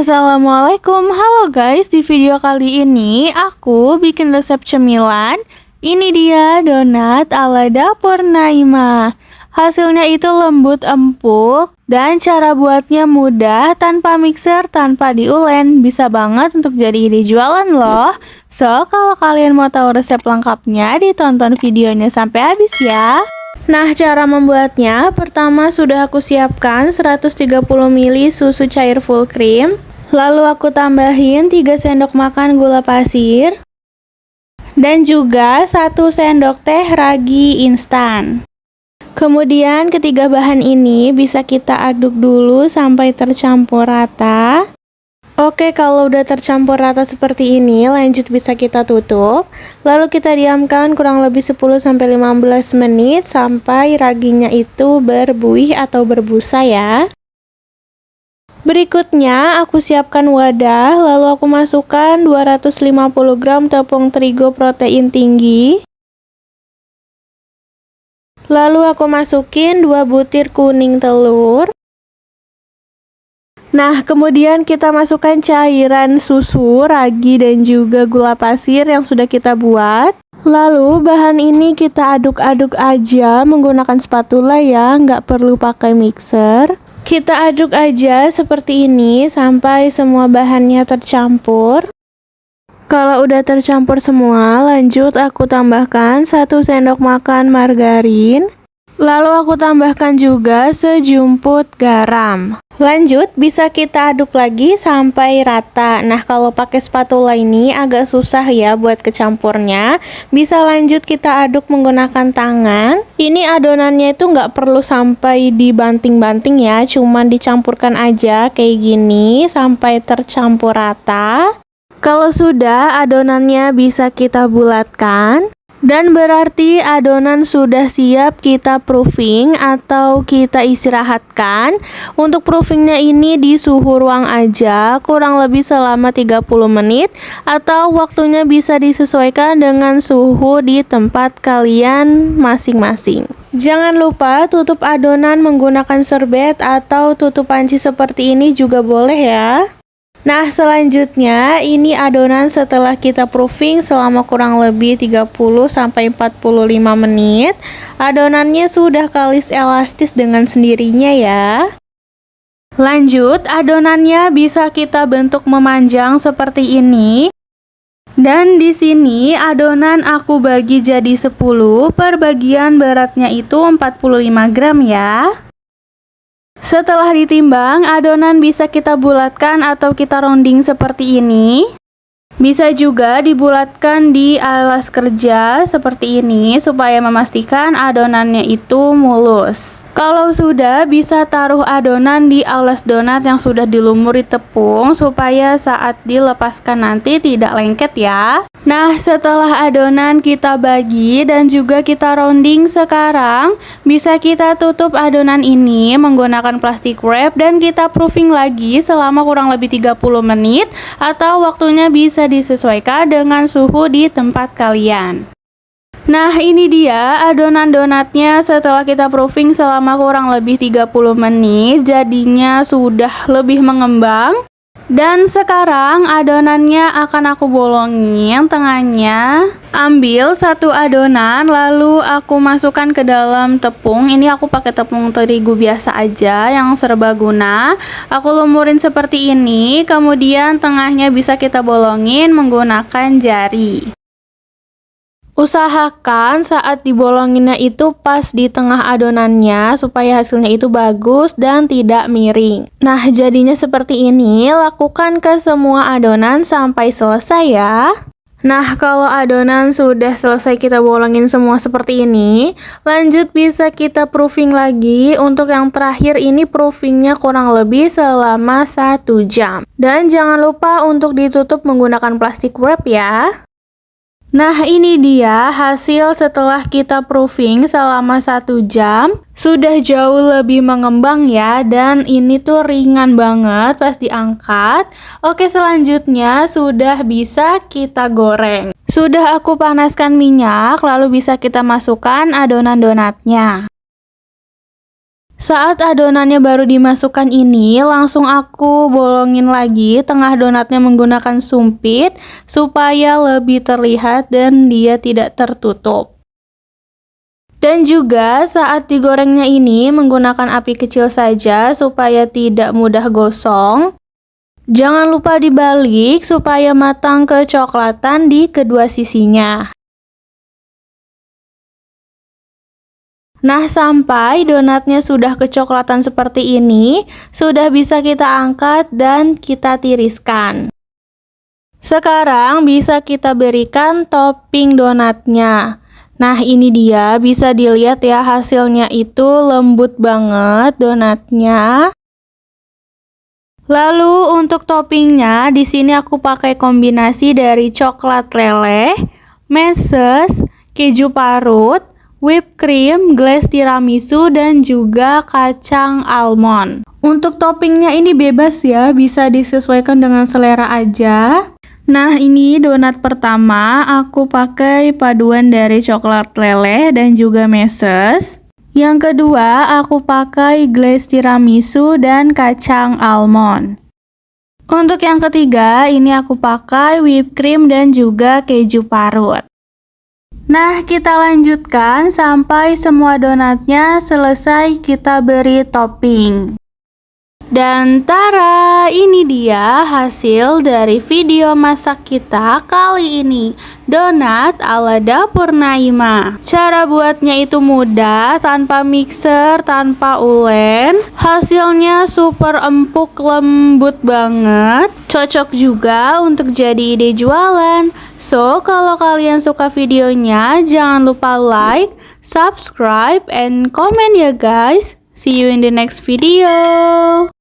Assalamualaikum, halo guys. Di video kali ini aku bikin resep cemilan. Ini dia donat ala dapur Naimah. Hasilnya itu lembut empuk dan cara buatnya mudah, tanpa mixer, tanpa diulen. Bisa banget untuk jadi ide jualan loh. So, kalau kalian mau tahu resep lengkapnya, ditonton videonya sampai habis ya. Nah, cara membuatnya, pertama sudah aku siapkan 130 ml susu cair full cream. Lalu aku tambahin 3 sendok makan gula pasir. Dan juga 1 sendok teh ragi instan. Kemudian ketiga bahan ini bisa kita aduk dulu sampai tercampur rata. Oke, kalau udah tercampur rata seperti ini, lanjut bisa kita tutup. Lalu kita diamkan kurang lebih 10-15 menit sampai raginya itu berbuih atau berbusa ya. Berikutnya, aku siapkan wadah, lalu aku masukkan 250 gram tepung terigu protein tinggi. Lalu aku masukin 2 butir kuning telur. Nah, kemudian kita masukkan cairan susu, ragi, dan juga gula pasir yang sudah kita buat. Lalu, bahan ini kita aduk-aduk aja menggunakan spatula ya, nggak perlu pakai mixer. Kita aduk aja seperti ini sampai semua bahannya tercampur. Kalau udah tercampur semua, lanjut aku tambahkan 1 sendok makan margarin. Lalu aku tambahkan juga sejumput garam. Lanjut, bisa kita aduk lagi sampai rata. Nah, kalau pakai spatula ini agak susah ya buat kecampurnya. Bisa lanjut kita aduk menggunakan tangan. Ini adonannya itu nggak perlu sampai dibanting-banting ya, cuman dicampurkan aja kayak gini sampai tercampur rata. Kalau sudah, adonannya bisa kita bulatkan. Dan berarti adonan sudah siap kita proofing atau kita istirahatkan. Untuk proofingnya ini di suhu ruang aja, kurang lebih selama 30 menit. Atau waktunya bisa disesuaikan dengan suhu di tempat kalian masing-masing. Jangan lupa tutup adonan menggunakan serbet atau tutup panci seperti ini juga boleh ya. Nah, selanjutnya ini adonan setelah kita proofing selama kurang lebih 30-45 menit. Adonannya sudah kalis elastis dengan sendirinya ya. Lanjut, adonannya bisa kita bentuk memanjang seperti ini. Dan di sini adonan aku bagi jadi 10, per bagian beratnya itu 45 gram ya. Setelah ditimbang, adonan bisa kita bulatkan atau kita rounding seperti ini. Bisa juga dibulatkan di alas kerja seperti ini supaya memastikan adonannya itu mulus. Kalau sudah, bisa taruh adonan di alas donat yang sudah dilumuri tepung supaya saat dilepaskan nanti tidak lengket ya. Nah, setelah adonan kita bagi dan juga kita rounding sekarang, bisa kita tutup adonan ini menggunakan plastik wrap dan kita proofing lagi selama kurang lebih 30 menit atau waktunya bisa disesuaikan dengan suhu di tempat kalian. Nah, ini dia adonan donatnya setelah kita proofing selama kurang lebih 30 menit, jadinya sudah lebih mengembang. Dan sekarang adonannya akan aku bolongin tengahnya. Ambil 1 adonan lalu aku masukkan ke dalam tepung. Ini aku pakai tepung terigu biasa aja yang serbaguna. Aku lumurin seperti ini, kemudian tengahnya bisa kita bolongin menggunakan jari. Usahakan saat dibolonginnya itu pas di tengah adonannya supaya hasilnya itu bagus dan tidak miring. Nah, jadinya seperti ini. Lakukan ke semua adonan sampai selesai ya. Nah, kalau adonan sudah selesai kita bolongin semua seperti ini, lanjut bisa kita proofing lagi. Untuk yang terakhir ini proofingnya kurang lebih selama 1 jam. Dan jangan lupa untuk ditutup menggunakan plastik wrap ya. Nah, ini dia hasil setelah kita proofing selama 1 jam. Sudah jauh lebih mengembang ya, dan ini tuh ringan banget pas diangkat. Oke, selanjutnya sudah bisa kita goreng. Sudah aku panaskan minyak, lalu bisa kita masukkan adonan donatnya. Saat adonannya baru dimasukkan ini, langsung aku bolongin lagi tengah donatnya menggunakan sumpit supaya lebih terlihat dan dia tidak tertutup. Dan juga saat digorengnya ini menggunakan api kecil saja supaya tidak mudah gosong. Jangan lupa dibalik supaya matang kecoklatan di kedua sisinya. Nah, sampai donatnya sudah kecoklatan seperti ini, sudah bisa kita angkat dan kita tiriskan. Sekarang bisa kita berikan topping donatnya. Nah, ini dia, bisa dilihat ya hasilnya itu lembut banget donatnya. Lalu untuk toppingnya, di sini aku pakai kombinasi dari coklat leleh, meses, keju parut, whipped cream, glaze tiramisu, dan juga kacang almond. Untuk toppingnya ini bebas ya, bisa disesuaikan dengan selera aja. Nah, ini donat pertama, aku pakai paduan dari coklat leleh dan juga meses. Yang kedua, aku pakai glaze tiramisu dan kacang almond. Untuk yang ketiga, ini aku pakai whipped cream dan juga keju parut. Nah, kita lanjutkan sampai semua donatnya selesai kita beri topping. Dan tara, ini dia hasil dari video masak kita kali ini, donat ala dapur Naima. Cara buatnya itu mudah, tanpa mixer, tanpa ulen. Hasilnya super empuk, lembut banget. Cocok juga untuk jadi ide jualan. So, kalau kalian suka videonya, jangan lupa like, subscribe, and comment ya guys. See you in the next video.